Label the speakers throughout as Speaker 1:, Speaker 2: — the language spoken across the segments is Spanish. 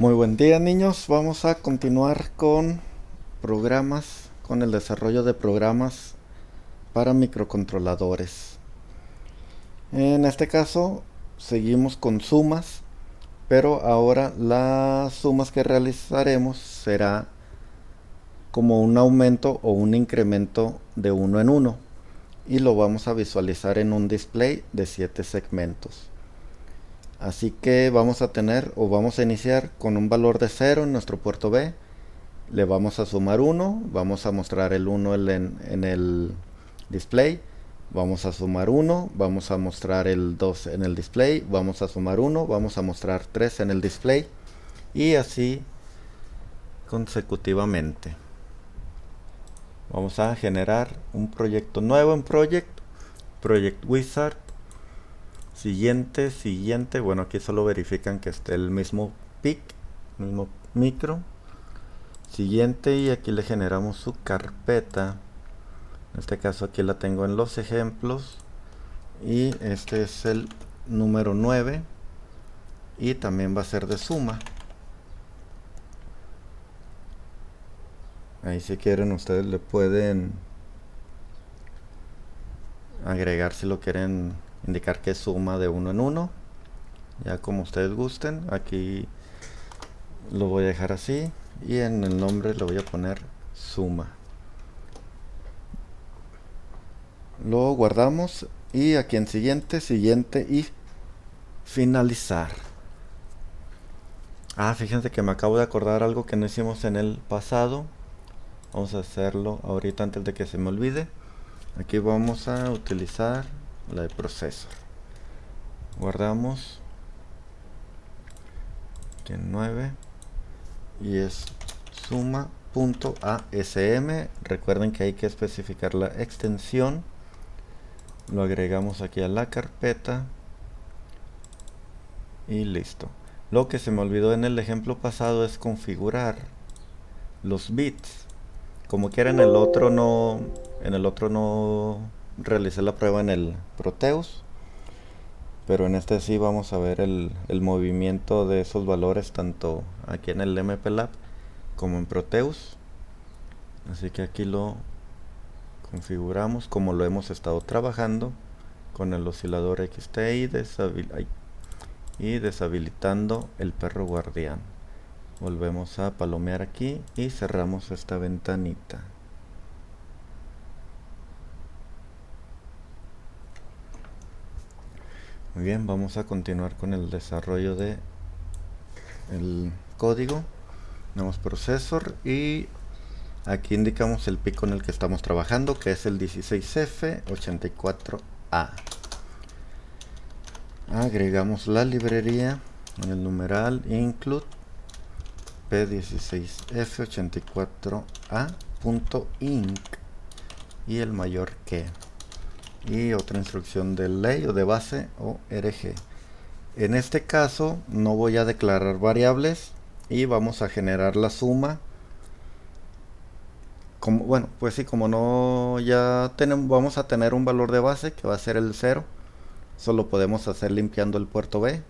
Speaker 1: Muy buen día, niños. Vamos a continuar con programas, con el desarrollo de programas para microcontroladores. En este caso, seguimos con sumas, pero ahora las sumas que realizaremos será como un aumento o un incremento de uno en uno, y lo vamos a visualizar en un display de 7 segmentos. Así que vamos a tener o vamos a iniciar con un valor de 0 en nuestro puerto B. Le vamos a sumar 1, vamos a mostrar el 1 en el display, vamos a sumar 1, vamos a mostrar el 2 en el display, vamos a sumar 1, vamos a mostrar 3 en el display, y así consecutivamente. Vamos a generar un proyecto nuevo en Project Wizard. Siguiente, bueno, aquí solo verifican que esté el mismo PIC, mismo micro. Siguiente, y aquí le generamos su carpeta. En este caso aquí la tengo en los ejemplos, y este es el número 9, y también va a ser de suma. Ahí, si quieren, ustedes le pueden agregar, si lo quieren indicar que es suma de uno en uno, ya como ustedes gusten. Aquí lo voy a dejar así, y en el nombre le voy a poner suma. Lo guardamos, y aquí en siguiente y finalizar. Fíjense que me acabo de acordar algo que no hicimos en el pasado. Vamos a hacerlo ahorita antes de que se me olvide. Aquí vamos a utilizar la de procesor. Guardamos. Tiene 9. Y es suma.asm. Recuerden que hay que especificar la extensión. Lo agregamos aquí a la carpeta. Y listo. Lo que se me olvidó en el ejemplo pasado es configurar los bits. Como quiera, en el otro no realicé la prueba en el Proteus, pero en este sí vamos a ver el movimiento de esos valores tanto aquí en el MPLAB como en Proteus. Así que aquí lo configuramos como lo hemos estado trabajando con el oscilador XT, y deshabilitando el perro guardián. Volvemos a palomear aquí y cerramos esta ventanita. Muy bien, vamos a continuar con el desarrollo de el código. Damos procesor, y aquí indicamos el pico en el que estamos trabajando, que es el 16F84A. Agregamos la librería en el numeral include p16f84a.inc y el mayor que, y otra instrucción de ley o de base o rg. En este caso no voy a declarar variables, y vamos a generar la suma. Bueno, pues sí, como no ya tenemos, vamos a tener un valor de base que va a ser el 0. Solo podemos hacer limpiando el puerto B,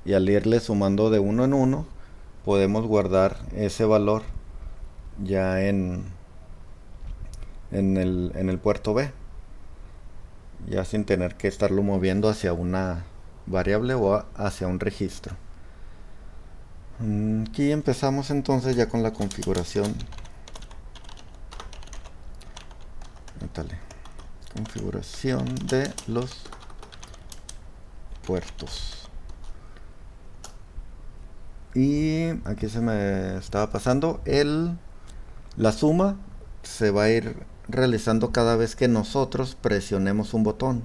Speaker 1: y al irle sumando de uno en uno podemos guardar ese valor ya en el puerto B, ya sin tener que estarlo moviendo hacia una variable o hacia un registro. Aquí empezamos entonces ya con la configuración. Configuración de los puertos. Y aquí se me estaba pasando la suma se va a ir realizando cada vez que nosotros presionemos un botón.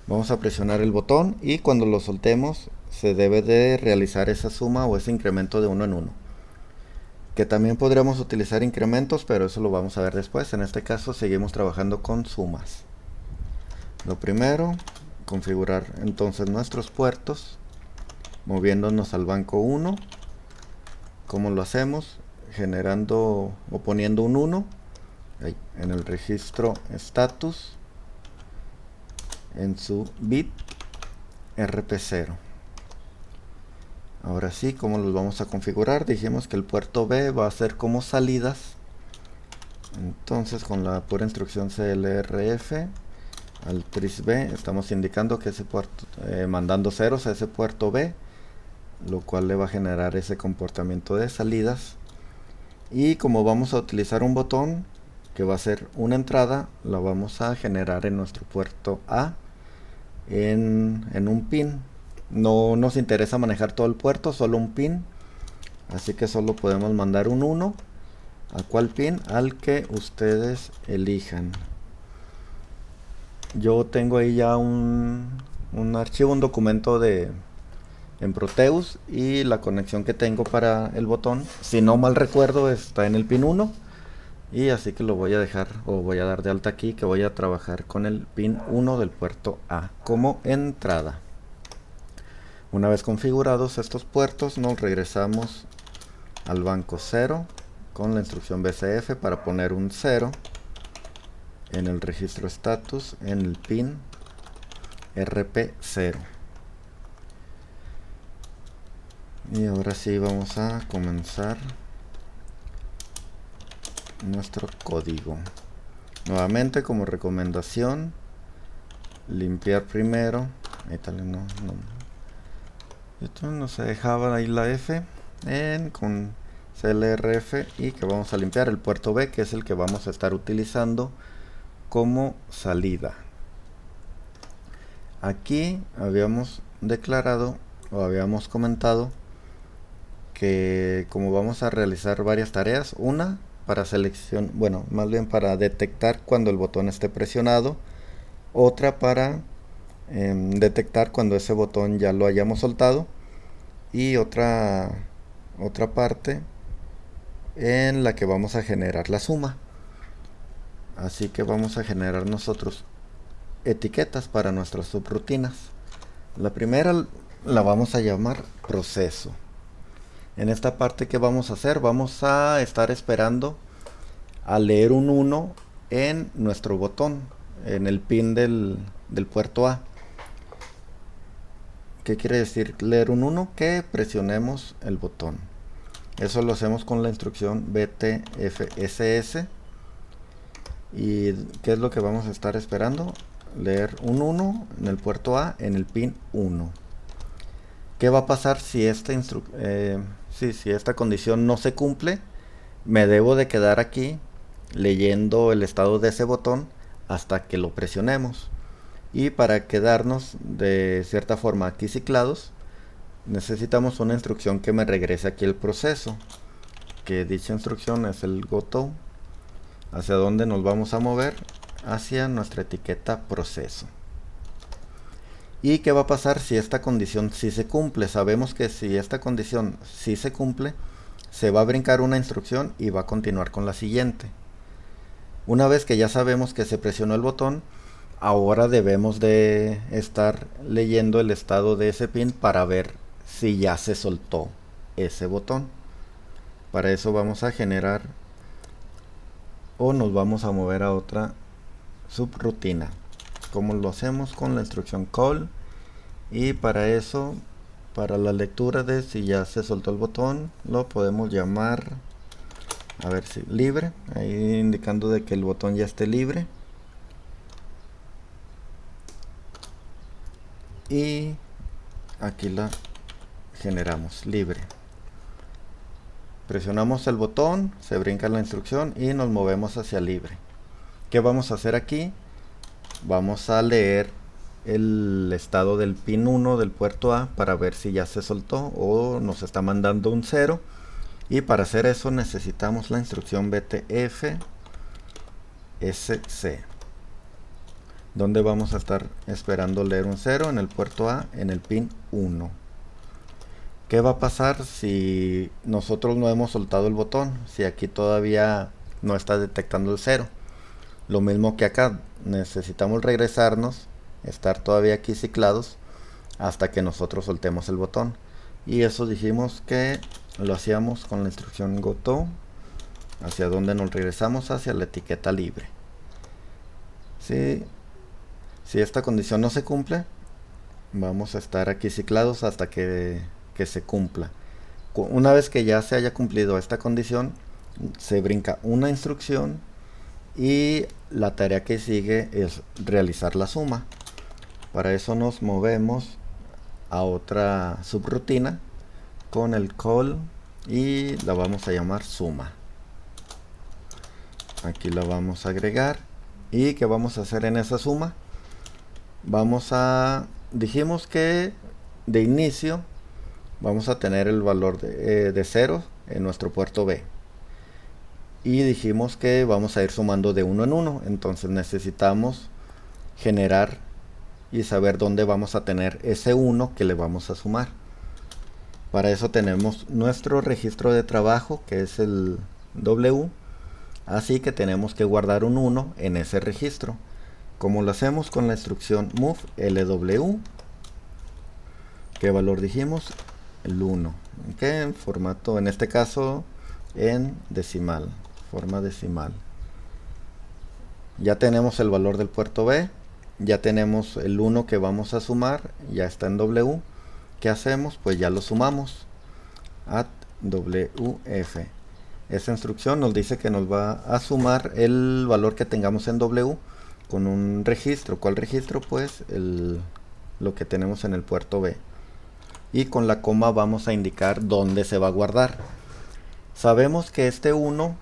Speaker 1: Vamos a presionar el botón, y cuando lo soltemos se debe de realizar esa suma o ese incremento de uno en uno. Que también podríamos utilizar incrementos, pero eso lo vamos a ver después. En este caso seguimos trabajando con sumas. Lo primero, configurar entonces nuestros puertos, moviéndonos al banco 1. ¿Cómo lo hacemos? Generando o poniendo un 1 en el registro status, en su bit RP0. Ahora sí, ¿cómo los vamos a configurar? Dijimos que el puerto B va a ser como salidas. Entonces con la pura instrucción clrf al tris B estamos indicando que ese puerto, mandando ceros a ese puerto B, lo cual le va a generar ese comportamiento de salidas. Y como vamos a utilizar un botón que va a ser una entrada, la vamos a generar en nuestro puerto A en un pin. No nos interesa manejar todo el puerto, solo un pin, así que solo podemos mandar un 1 a cuál pin, al que ustedes elijan. Yo tengo ahí ya un archivo, un documento en Proteus, y la conexión que tengo para el botón, si no mal recuerdo, está en el pin 1, y así que lo voy a dejar, o voy a dar de alta aquí, que voy a trabajar con el pin 1 del puerto A como entrada. Una vez configurados estos puertos, nos regresamos al banco 0 con la instrucción bcf para poner un 0 en el registro status en el pin RP0. Y ahora sí vamos a comenzar nuestro código. Nuevamente, como recomendación, limpiar primero. Ahí tal, esto no se dejaba ahí la F con clrf, y que vamos a limpiar el puerto B, que es el que vamos a estar utilizando como salida. Aquí habíamos declarado o habíamos comentado que como vamos a realizar varias tareas, una para selección, bueno, más bien para detectar cuando el botón esté presionado, otra para detectar cuando ese botón ya lo hayamos soltado, y otra parte en la que vamos a generar la suma. Así que vamos a generar nosotros etiquetas para nuestras subrutinas. La primera la vamos a llamar proceso. En esta parte, ¿qué vamos a hacer? Vamos a estar esperando a leer un 1 en nuestro botón, en el pin del puerto A. ¿Qué quiere decir leer un 1? Que presionemos el botón. Eso lo hacemos con la instrucción btfss. ¿Y qué es lo que vamos a estar esperando? Leer un 1 en el puerto A en el pin 1. ¿Qué va a pasar si si esta condición no se cumple? Me debo de quedar aquí leyendo el estado de ese botón hasta que lo presionemos. Y para quedarnos de cierta forma aquí ciclados, necesitamos una instrucción que me regrese aquí el proceso, que dicha instrucción es el goto, hacia donde nos vamos a mover, hacia nuestra etiqueta proceso. ¿Y qué va a pasar si esta condición sí se cumple? Sabemos que si esta condición sí se cumple, se va a brincar una instrucción y va a continuar con la siguiente. Una vez que ya sabemos que se presionó el botón, ahora debemos de estar leyendo el estado de ese pin para ver si ya se soltó ese botón. Para eso vamos a generar, o nos vamos a mover a otra subrutina, como lo hacemos con la instrucción call. Y para eso, para la lectura de si ya se soltó el botón, lo podemos llamar, a ver si libre, ahí indicando de que el botón ya esté libre. Y aquí la generamos libre. Presionamos el botón, se brinca la instrucción y nos movemos hacia libre. ¿Qué vamos a hacer aquí? Vamos a leer el estado del pin 1 del puerto A para ver si ya se soltó o nos está mandando un 0. Y para hacer eso necesitamos la instrucción btfsc, donde vamos a estar esperando leer un 0 en el puerto A en el pin 1. ¿Qué va a pasar si nosotros no hemos soltado el botón? Si aquí todavía no está detectando el 0. Lo mismo que acá, necesitamos regresarnos, estar todavía aquí ciclados hasta que nosotros soltemos el botón. Y eso dijimos que lo hacíamos con la instrucción goto, hacia donde nos regresamos, hacia la etiqueta libre. Si esta condición no se cumple, vamos a estar aquí ciclados hasta que que se cumpla. Una vez que ya se haya cumplido esta condición, se brinca una instrucción y la tarea que sigue es realizar la suma. Para eso nos movemos a otra subrutina con el call y la vamos a llamar suma. Aquí la vamos a agregar. ¿Y qué vamos a hacer en esa suma? Dijimos que de inicio vamos a tener el valor de 0 en nuestro puerto B. Y dijimos que vamos a ir sumando de 1 en 1. Entonces necesitamos generar y saber dónde vamos a tener ese 1 que le vamos a sumar. Para eso tenemos nuestro registro de trabajo, que es el W. Así que tenemos que guardar un 1 en ese registro. Como lo hacemos con la instrucción move LW. ¿Qué valor dijimos? El 1. En formato, en este caso, en decimal. Forma decimal. Ya tenemos el valor del puerto B. Ya tenemos el 1 que vamos a sumar. Ya está en W. ¿Qué hacemos? Pues ya lo sumamos. Add WF. Esa instrucción nos dice que nos va a sumar el valor que tengamos en W con un registro. ¿Cuál registro? Pues lo que tenemos en el puerto B. Y con la coma vamos a indicar dónde se va a guardar. Sabemos que este 1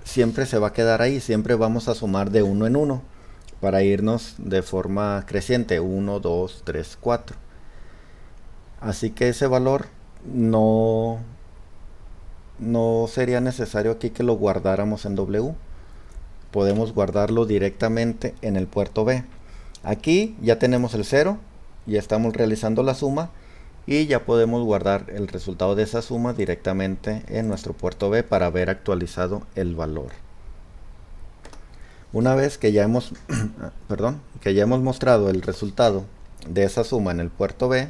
Speaker 1: siempre se va a quedar ahí. Siempre vamos a sumar de 1 en 1 para irnos de forma creciente. 1, 2, 3, 4. Así que ese valor no sería necesario aquí que lo guardáramos en W. Podemos guardarlo directamente en el puerto B. Aquí ya tenemos el 0, ya estamos realizando la suma y ya podemos guardar el resultado de esa suma directamente en nuestro puerto B para ver actualizado el valor. Una vez que ya hemos mostrado el resultado de esa suma en el puerto B,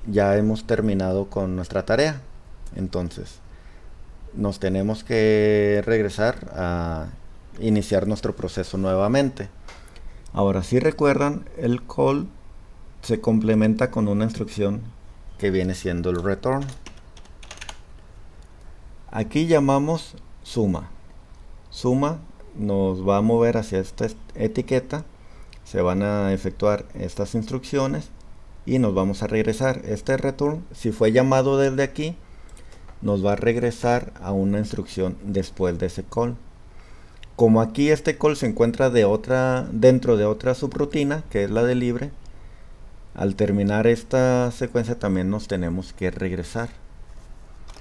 Speaker 1: ya hemos terminado con nuestra tarea. Entonces nos tenemos que regresar a iniciar nuestro proceso nuevamente. Ahora, si recuerdan, el call se complementa con una instrucción que viene siendo el return. Aquí llamamos suma. Suma nos va a mover hacia esta etiqueta. Se van a efectuar estas instrucciones y nos vamos a regresar. Este return, si fue llamado desde aquí, nos va a regresar a una instrucción después de ese call. Como aquí este call se encuentra dentro de otra subrutina, que es la de libre, al terminar esta secuencia también nos tenemos que regresar.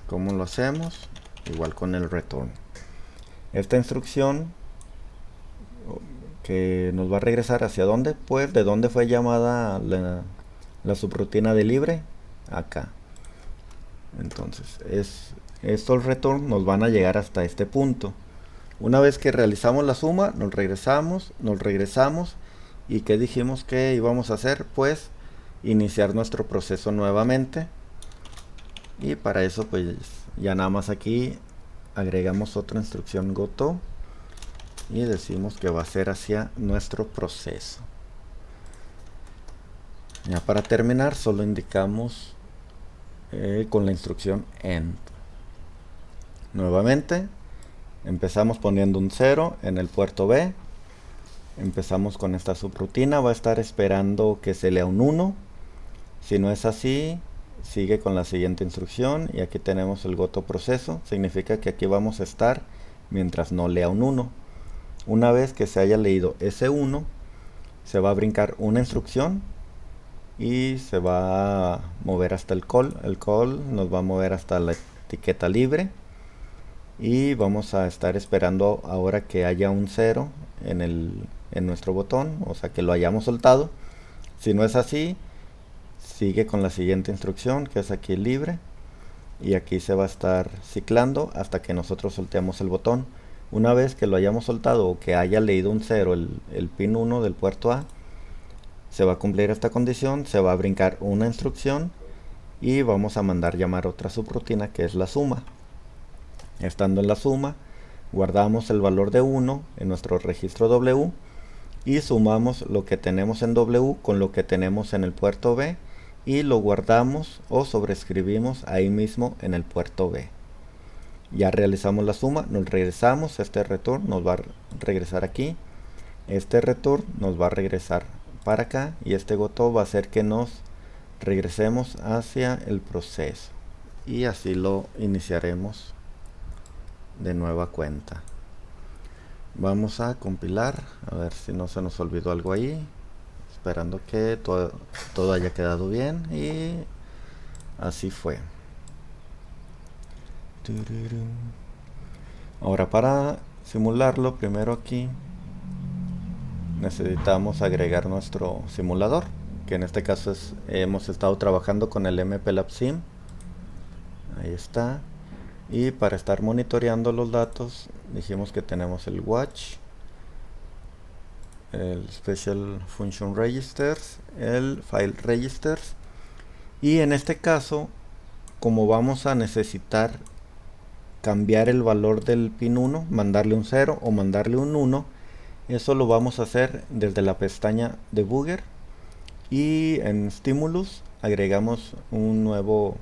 Speaker 1: ¿Cómo lo hacemos? Igual con el return. Esta instrucción que nos va a regresar hacia dónde, pues de dónde fue llamada la subrutina de libre, acá. Entonces estos return nos van a llegar hasta este punto. Una vez que realizamos la suma, nos regresamos y ¿qué dijimos que íbamos a hacer? Pues iniciar nuestro proceso nuevamente, y para eso pues ya nada más aquí agregamos otra instrucción goto y decimos que va a ser hacia nuestro proceso. Ya para terminar solo indicamos con la instrucción end. Nuevamente empezamos poniendo un 0 en el puerto B. Empezamos con esta subrutina, va a estar esperando que se lea un 1. Si no es así, sigue con la siguiente instrucción y aquí tenemos el goto proceso. Significa que aquí vamos a estar mientras no lea un 1. Una vez que se haya leído ese 1, se va a brincar una instrucción y se va a mover hasta el call. El call nos va a mover hasta la etiqueta libre y vamos a estar esperando ahora que haya un 0 en nuestro botón, o sea que lo hayamos soltado. Si no es así, sigue con la siguiente instrucción, que es aquí libre, y aquí se va a estar ciclando hasta que nosotros solteamos el botón. Una vez que lo hayamos soltado o que haya leído un 0 el pin 1 del puerto A, se va a cumplir esta condición, se va a brincar una instrucción y vamos a mandar llamar otra subrutina, que es la suma. Estando en la suma, guardamos el valor de 1 en nuestro registro W y sumamos lo que tenemos en W con lo que tenemos en el puerto B y lo guardamos o sobreescribimos ahí mismo en el puerto B. Ya realizamos la suma, nos regresamos, este return nos va a regresar aquí, este return nos va a regresar para acá y este goto va a hacer que nos regresemos hacia el proceso y así lo iniciaremos de nueva cuenta. Vamos a compilar, a ver si no se nos olvidó algo ahí, esperando que todo haya quedado bien, y así fue. Ahora, para simularlo, primero aquí necesitamos agregar nuestro simulador, que en este caso hemos estado trabajando con el MPLAB Sim. Ahí está. Y para estar monitoreando los datos, dijimos que tenemos el watch, el special function registers, el file registers, y en este caso, como vamos a necesitar cambiar el valor del pin 1, mandarle un 0 o mandarle un 1, eso lo vamos a hacer desde la pestaña debugger, y en stimulus agregamos un nuevo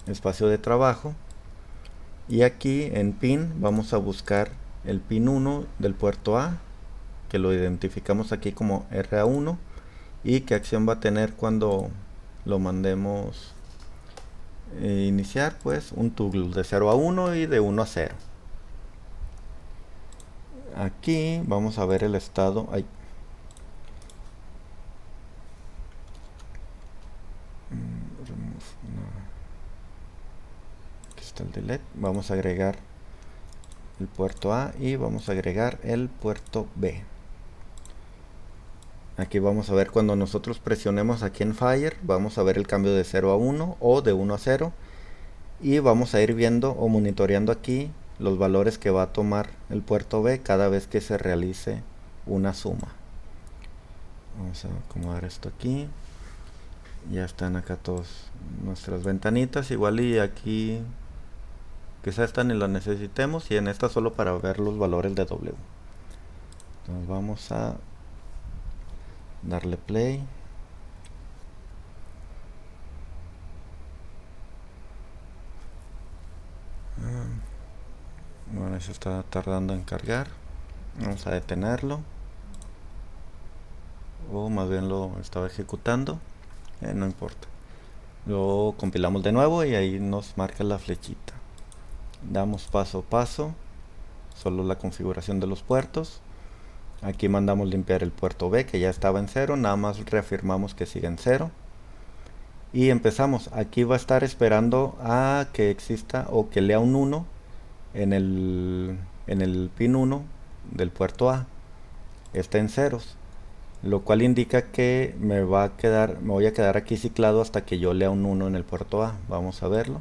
Speaker 1: espacio de trabajo, y aquí en pin vamos a buscar el pin 1 del puerto A, que lo identificamos aquí como RA1, y qué acción va a tener cuando lo mandemos iniciar, pues un toggle de 0 a 1 y de 1 a 0. Aquí vamos a ver el estado. Aquí está el delete. Vamos a agregar el puerto A y vamos a agregar el puerto B. Aquí vamos a ver cuando nosotros presionemos aquí en Fire, vamos a ver el cambio de 0 a 1 o de 1 a 0, y vamos a ir viendo o monitoreando aquí los valores que va a tomar el puerto B cada vez que se realice una suma. Vamos a acomodar esto aquí. Ya están acá todas nuestras ventanitas, igual y aquí quizá esta ni la necesitemos, y en esta solo para ver los valores de W. Entonces vamos a darle play. Bueno, eso está tardando en cargar. Vamos a detenerlo, o más bien lo estaba ejecutando, no importa. Lo compilamos de nuevo y ahí nos marca la flechita. Damos paso a paso solo la configuración de los puertos. Aquí mandamos limpiar el puerto B, que ya estaba en 0, nada más reafirmamos que sigue en 0. Y empezamos. Aquí va a estar esperando a que exista o que lea un 1 en el pin 1 del puerto A. Está en ceros, lo cual indica que me voy a quedar aquí ciclado hasta que yo lea un 1 en el puerto A. Vamos a verlo.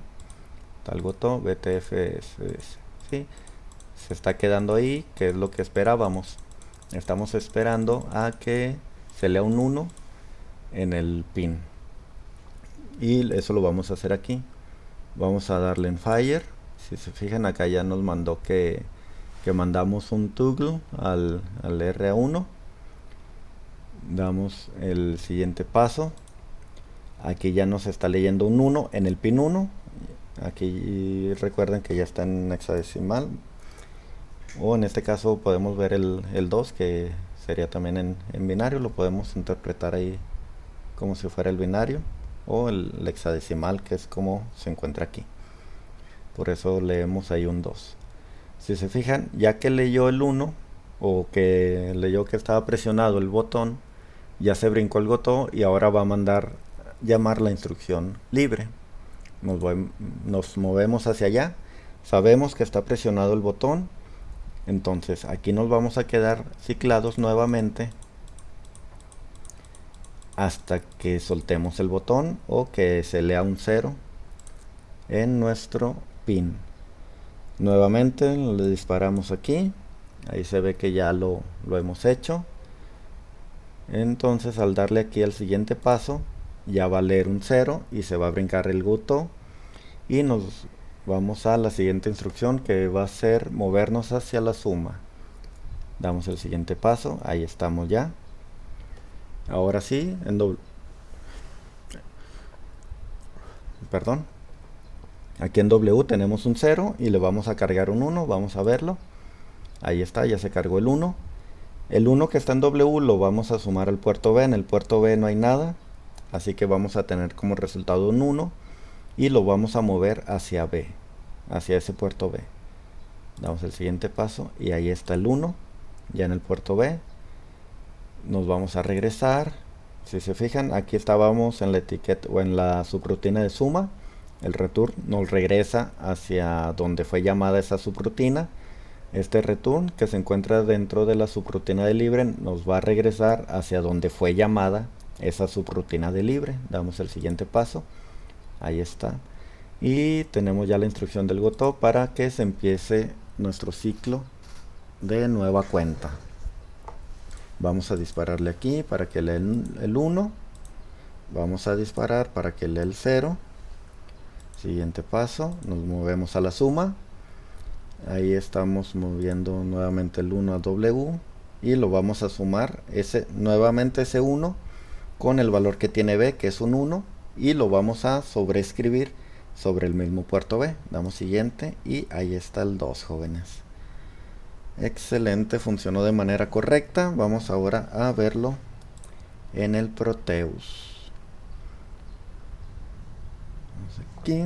Speaker 1: Tal goto BTFS, ¿sí? Se está quedando ahí, que es lo que esperábamos. Estamos esperando a que se lea un 1 en el pin, y eso lo vamos a hacer aquí. Vamos a darle en Fire. Si se fijan, acá ya nos mandó que mandamos un toggle al RA1. Damos el siguiente paso. Aquí ya nos está leyendo un 1 en el pin 1. Aquí recuerden que ya está en hexadecimal, o en este caso podemos ver el 2, que sería también en binario. Lo podemos interpretar ahí como si fuera el binario, o el hexadecimal, que es como se encuentra aquí. Por eso leemos ahí un 2. Si se fijan, ya que leyó el 1, o que leyó que estaba presionado el botón, ya se brincó el goto y ahora va a mandar llamar la instrucción libre. Nos movemos hacia allá, sabemos que está presionado el botón, entonces aquí nos vamos a quedar ciclados nuevamente hasta que soltemos el botón o que se lea un 0 en nuestro pin. Nuevamente le disparamos aquí, ahí se ve que ya lo hemos hecho. Entonces al darle aquí al siguiente paso, ya va a leer un 0 y se va a brincar el goto, y nos vamos a la siguiente instrucción, que va a ser movernos hacia la suma. Damos el siguiente paso, ahí estamos ya. Ahora sí, perdón, aquí en W tenemos un 0 y le vamos a cargar un 1, vamos a verlo. Ahí está, ya se cargó el 1. El 1 que está en W lo vamos a sumar al puerto B. En el puerto B no hay nada, así que vamos a tener como resultado un 1 y lo vamos a mover hacia B, hacia ese puerto B. Damos el siguiente paso y ahí está el 1 ya en el puerto B. Nos vamos a regresar. Si se fijan, aquí estábamos en la etiqueta o en la subrutina de suma. El return nos regresa hacia donde fue llamada esa subrutina. Este return que se encuentra dentro de la subrutina de libre nos va a regresar hacia donde fue llamada esa subrutina de libre. Damos el siguiente paso. Ahí está. Y tenemos ya la instrucción del goto para que se empiece nuestro ciclo de nueva cuenta. Vamos a dispararle aquí para que lea el 1. Vamos a disparar para que lea el 0. Siguiente paso, nos movemos a la suma. Ahí estamos moviendo nuevamente el 1 a W y lo vamos a sumar nuevamente ese 1 con el valor que tiene B, que es un 1, y lo vamos a sobreescribir sobre el mismo puerto B. Damos siguiente y ahí está el 2, jóvenes. Excelente, funcionó de manera correcta. Vamos ahora a verlo en el Proteus. Vamos aquí.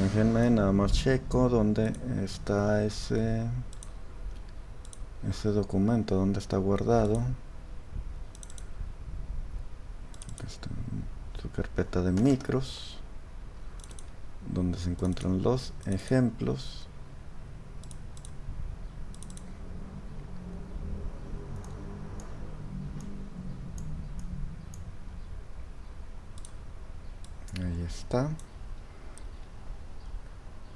Speaker 1: Déjenme nada más checo dónde está ese documento, dónde está guardado. Está en su carpeta de micros, donde se encuentran los ejemplos. Ahí está.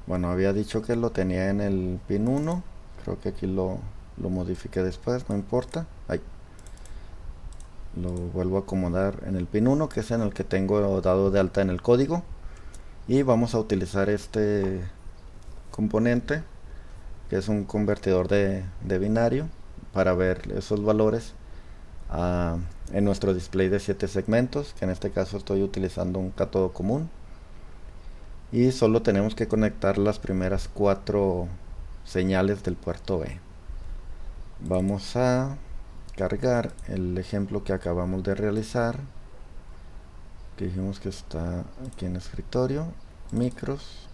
Speaker 1: Bueno, había dicho que lo tenía en el pin 1. Creo que aquí lo modifiqué después, no importa. Ahí. Lo vuelvo a acomodar en el pin 1, que es en el que tengo dado de alta en el código. Y vamos a utilizar este componente, que es un convertidor de binario, para ver esos valores en nuestro display de 7 segmentos, que en este caso estoy utilizando un cátodo común. Y solo tenemos que conectar las primeras 4 señales del puerto B. Vamos a cargar el ejemplo que acabamos de realizar, que dijimos que está aquí en escritorio, micros,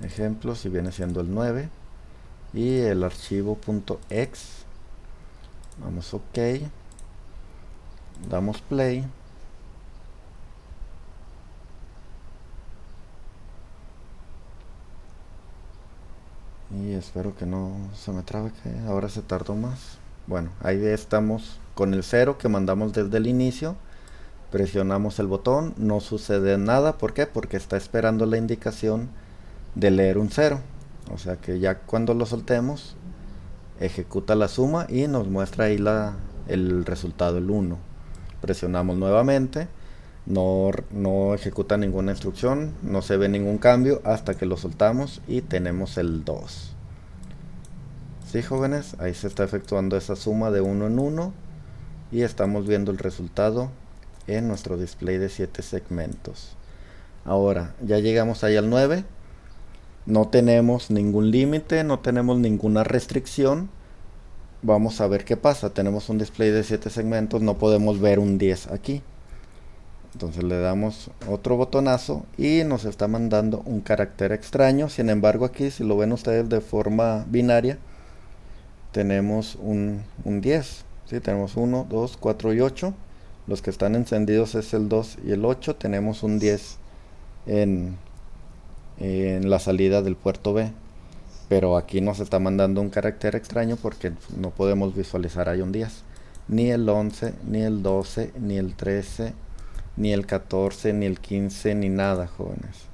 Speaker 1: ejemplos, y viene siendo el 9, y el archivo .exe. Vamos OK, damos play. Y espero que no se me trabe, que ahora se tardó más. Bueno, ahí estamos con el 0 que mandamos desde el inicio. Presionamos el botón, no sucede nada. ¿Por qué? Porque está esperando la indicación de leer un 0. O sea que ya cuando lo soltemos, ejecuta la suma y nos muestra ahí el resultado, el 1. Presionamos nuevamente. No ejecuta ninguna instrucción, no se ve ningún cambio hasta que lo soltamos y tenemos el 2. Sí, jóvenes, ahí se está efectuando esa suma de 1 en 1 y estamos viendo el resultado en nuestro display de 7 segmentos. Ahora ya llegamos ahí al 9. No tenemos ningún límite, no tenemos ninguna restricción. Vamos a ver qué pasa. Tenemos un display de 7 segmentos, no podemos ver un 10 aquí. Entonces le damos otro botonazo y nos está mandando un carácter extraño. Sin embargo, aquí, si lo ven ustedes de forma binaria, tenemos un 10. ¿Sí? Tenemos 1, 2, 4 y 8. Los que están encendidos es el 2 y el 8. Tenemos un 10 en la salida del puerto B. Pero aquí nos está mandando un carácter extraño porque no podemos visualizar ahí un 10. Ni el 11, ni el 12, ni el 13, ni el 14, ni el 15, ni nada, jóvenes.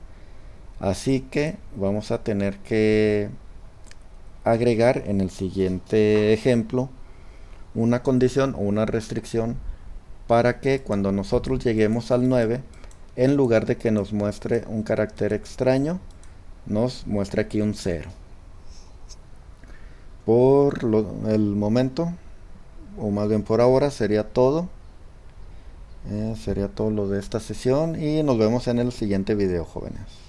Speaker 1: Así que vamos a tener que agregar en el siguiente ejemplo una condición o una restricción para que cuando nosotros lleguemos al 9, en lugar de que nos muestre un carácter extraño, nos muestre aquí un 0. El momento, o más bien por ahora, sería todo. Sería todo lo de esta sesión y nos vemos en el siguiente video, jóvenes.